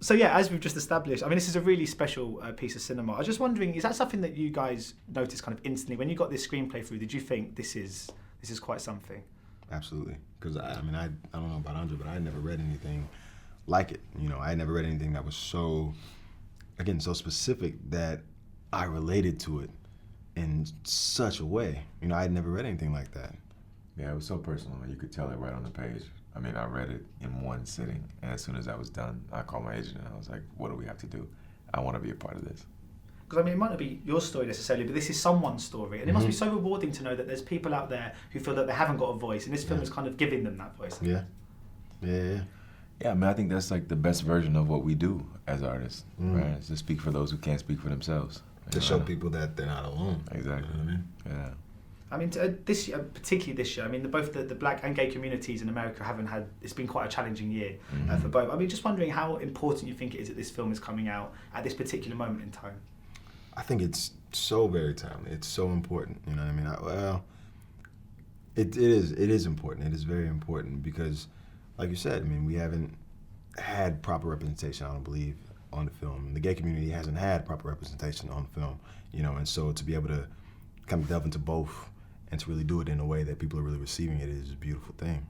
So yeah, as we've just established, I mean, this is a really special piece of cinema. I was just wondering, is that something that you guys noticed kind of instantly when you got this screenplay through? Did you think this is quite something? Absolutely, because I don't know about André, but I had never read anything like it. You know, I had never read anything that was so specific that I related to it in such a way. You know, I had never read anything like that. Yeah, it was so personal. You could tell it right on the page. I mean, I read it in one sitting, and as soon as I was done, I called my agent and I was like, what do we have to do? I want to be a part of this. Because I mean, it might not be your story necessarily, but this is someone's story, and it must be so rewarding to know that there's people out there who feel that they haven't got a voice, and this film is kind of giving them that voice. Yeah. Yeah, I mean, I think that's like the best version of what we do as artists, right? It's to speak for those who can't speak for themselves. To show people that they're not alone. Exactly. You know what I mean? Yeah. I mean, this year, particularly this year, I mean, both the black and gay communities in America it's been quite a challenging year for both. I mean, just wondering how important you think it is that this film is coming out at this particular moment in time. I think it's so very timely. It's so important. You know what I mean? It is important. It is very important because, like you said, I mean, we haven't had proper representation, I don't believe, on the film. The gay community hasn't had proper representation on the film, you know, and so to be able to kind of delve into both and to really do it in a way that people are really receiving it is a beautiful thing.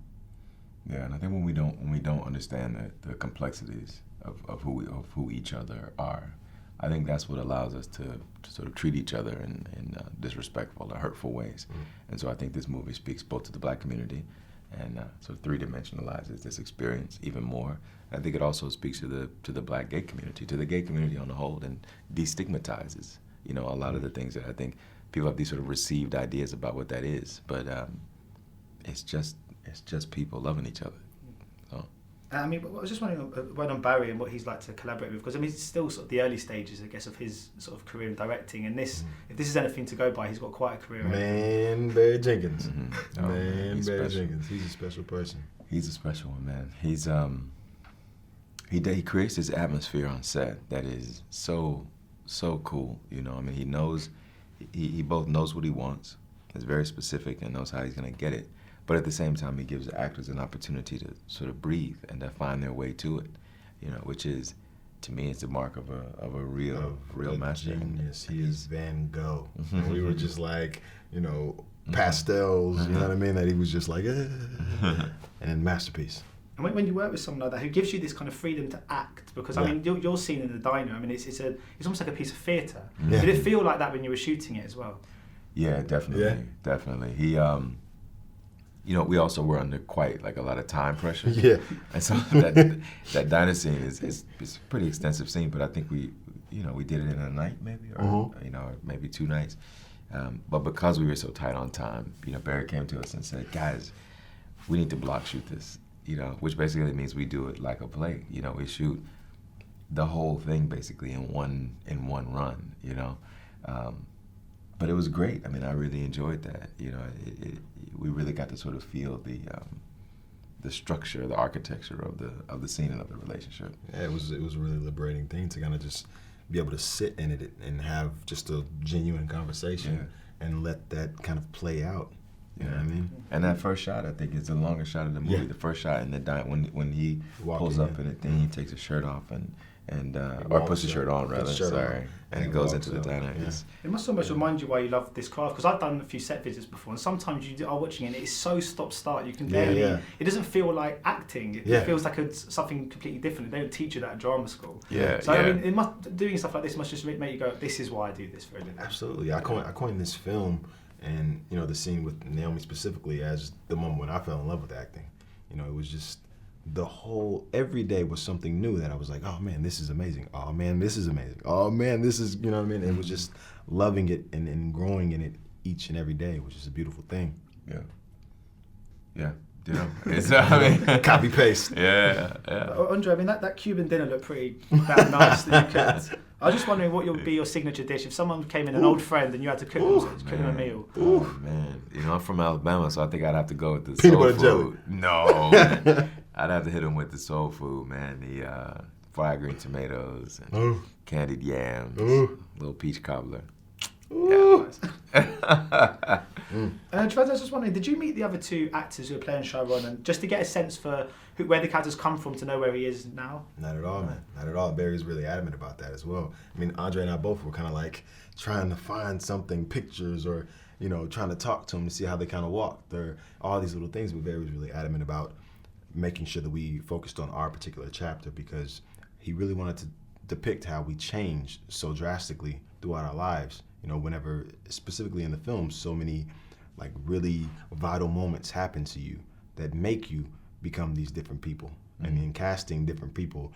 Yeah, and I think when we don't understand the complexities of who each other are, I think that's what allows us to sort of treat each other in disrespectful or hurtful ways. And so I think this movie speaks both to the black community and sort of three-dimensionalizes this experience even more. I think it also speaks to the black gay community, to the gay community on the whole, and destigmatizes, you know, a lot of the things that I think people have these sort of received ideas about what that is, but it's just people loving each other. So. I mean, I was just wondering word on Barry and what he's like to collaborate with, because I mean, it's still sort of the early stages, I guess, of his sort of career in directing, and this, if this is anything to go by, he's got quite a career. Man, Barry Jenkins. Oh, man, Barry special. Jenkins. He's a special person. He's a special one, man. He's he creates this atmosphere on set that is so cool. You know, I mean, he knows. He both knows what he wants, is very specific, and knows how he's going to get it. But at the same time, he gives actors an opportunity to sort of breathe and to find their way to it, you know, which is, to me, it's the mark of a real master. Genius. He is Van Gogh. And we were just like, you know, pastels, you know what I mean? That he was just like, and masterpiece. And when you work with someone like that who gives you this kind of freedom to act, because I mean, your scene in the diner, I mean, it's almost like a piece of theatre. Did it feel like that when you were shooting it as well? Yeah, definitely. He, you know, we also were under quite like a lot of time pressure. Yeah. And so that diner scene is a pretty extensive scene, but I think we did it in a night maybe, or you know, maybe 2 nights. But because we were so tight on time, you know, Barry came to us and said, guys, we need to block shoot this. You know, which basically means we do it like a play. You know, we shoot the whole thing basically in one run. You know, but it was great. I mean, I really enjoyed that. You know, we really got to sort of feel the structure, the architecture of the scene and of the relationship. Yeah, it was a really liberating thing to kind of just be able to sit in it and have just a genuine conversation and let that kind of play out. You know what I mean? And that first shot, I think, is the longest shot of the movie. Yeah. The first shot in the diner, when he pulls up in it, then he takes his shirt off or puts his shirt on rather. And he goes into the diner. Yeah. It must almost remind you why you love this craft, because I've done a few set visits before, and sometimes you are watching it and it's so stop-start. You can barely. It doesn't feel like acting. It feels like something completely different. They don't teach you that at drama school. I mean, doing stuff like this must just make you go, "This is why I do this for a living." Absolutely. I coined this film. And, you know, the scene with Naomi specifically as the moment when I fell in love with acting. You know, it was just every day was something new that I was like, oh man, this is amazing. Oh man, this is amazing. Oh man, this is, you know what I mean? It was just loving it and growing in it each and every day, which is a beautiful thing. Yeah. You know, it's, I mean, copy paste. Yeah. André, I mean, that Cuban dinner looked pretty nice. That you could. I was just wondering what would be your signature dish if someone came in, an old friend, and you had to cook them a meal. Oh man, you know, I'm from Alabama, so I think I'd have to go with the peanut soul butter food. jelly. No, man. I'd have to hit him with the soul food, man. The fried green tomatoes and candied yams, little peach cobbler. Yeah. Trevante, I was just wondering, did you meet the other two actors who are playing Chiron, and just to get a sense for where the characters come from to know where he is now? Not at all, man. Not at all. Barry's really adamant about that as well. I mean, Andre and I both were kind of like trying to find something, pictures, or trying to talk to them to see how they kind of walk. There are all these little things, but Barry was really adamant about making sure that we focused on our particular chapter, because he really wanted to depict how we changed so drastically throughout our lives. Whenever, specifically in the film, so many like really vital moments happen to you that make you become these different people. And in casting different people,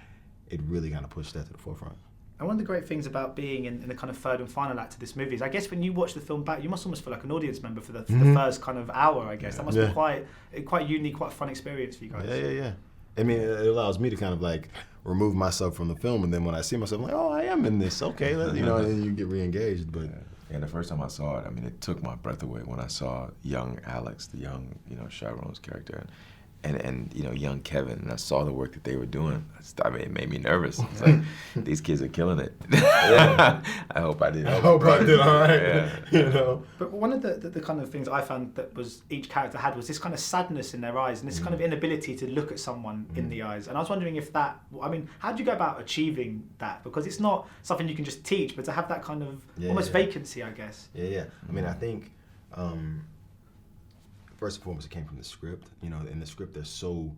it really kind of pushed that to the forefront. And one of the great things about being in the kind of third and final act of this movie is, I guess when you watch the film back, you must almost feel like an audience member for the first kind of hour, I guess. That must be quite unique, quite a fun experience for you guys. Yeah. I mean, it allows me to kind of like remove myself from the film, and then when I see myself, I'm like, oh, I am in this, okay, and then you get re-engaged. But and the first time I saw it, I mean, it took my breath away when I saw young Alex, the young, Chiron's character, and young Kevin, and I saw the work that they were doing. I mean, it made me nervous. It's like, these kids are killing it. I hope I did. I hope I did all right. Yeah. But one of the kind of things I found that was each character had was this kind of sadness in their eyes and this kind of inability to look at someone in the eyes. And I was wondering if that, how do you go about achieving that? Because it's not something you can just teach, but to have that kind of almost vacancy, I guess. Yeah. I mean, I think. First and foremost, it came from the script. In the script, there's so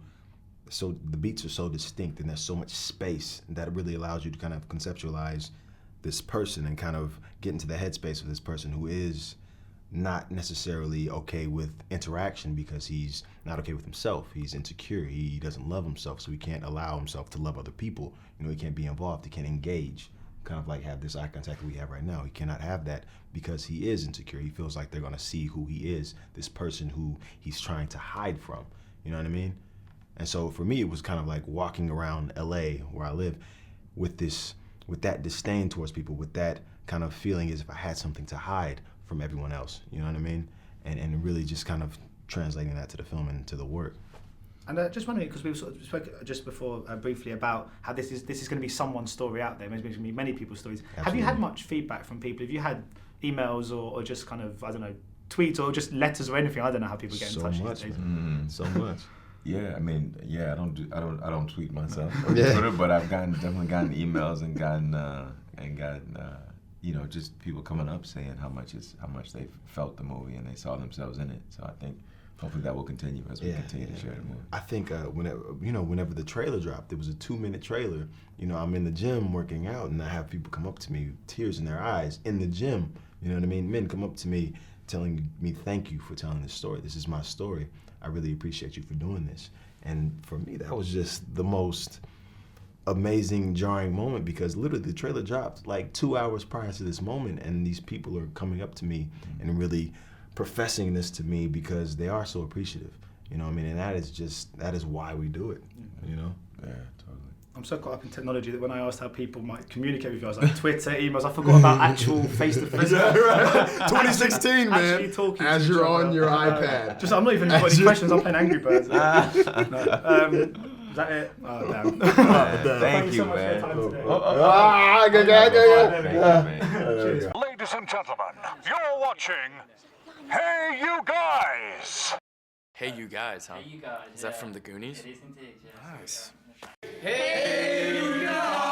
the beats are so distinct, and there's so much space that it really allows you to kind of conceptualize this person and kind of get into the headspace of this person who is not necessarily okay with interaction because he's not okay with himself. He's insecure. He doesn't love himself, so he can't allow himself to love other people. He can't be involved. He can't engage. Kind of like have this eye contact that we have right now. He cannot have that because he is insecure. He feels like they're gonna see who he is, this person who he's trying to hide from. You know what I mean? And so for me, it was kind of like walking around LA where I live with that disdain towards people, with that kind of feeling as if I had something to hide from everyone else. You know what I mean? And really just kind of translating that to the film and to the work. And just wondering, because we sort of spoke just before briefly about how this is going to be someone's story out there. There's going to be many people's stories. Absolutely. Have you had much feedback from people? Have you had emails or just kind of, I don't know, tweets or just letters or anything? I don't know how people get in touch these days. So much. Yeah, I mean, I don't tweet myself on Twitter, but I've definitely gotten emails and gotten just people coming up saying how much they felt the movie and they saw themselves in it. So I think hopefully that will continue as we continue to share the movie. I think whenever the trailer dropped, it was a 2-minute trailer. I'm in the gym working out, and I have people come up to me, tears in their eyes, in the gym. You know what I mean? Men come up to me, telling me, "Thank you for telling this story. This is my story. I really appreciate you for doing this." And for me, that was just the most amazing, jarring moment, because literally the trailer dropped like 2 hours prior to this moment, and these people are coming up to me and really professing this to me because they are so appreciative. And that is why we do it. Yeah, totally. I'm so caught up in technology that when I asked how people might communicate with you, I was like, Twitter, emails, I forgot about actual face-to-face. Yeah, right. 2016, man. Actually talking as to you're each other. on your iPad. I'm not even got any questions, I'm playing Angry Birds. Is that it? Oh, damn. Thank you, so much for your man. time today. Cheers. Ladies and gentlemen, you're watching HeyUGuys! Hey You Guys, huh? Hey You Guys. Is that from the Goonies? It is indeed, yeah. Nice. Hey You Guys!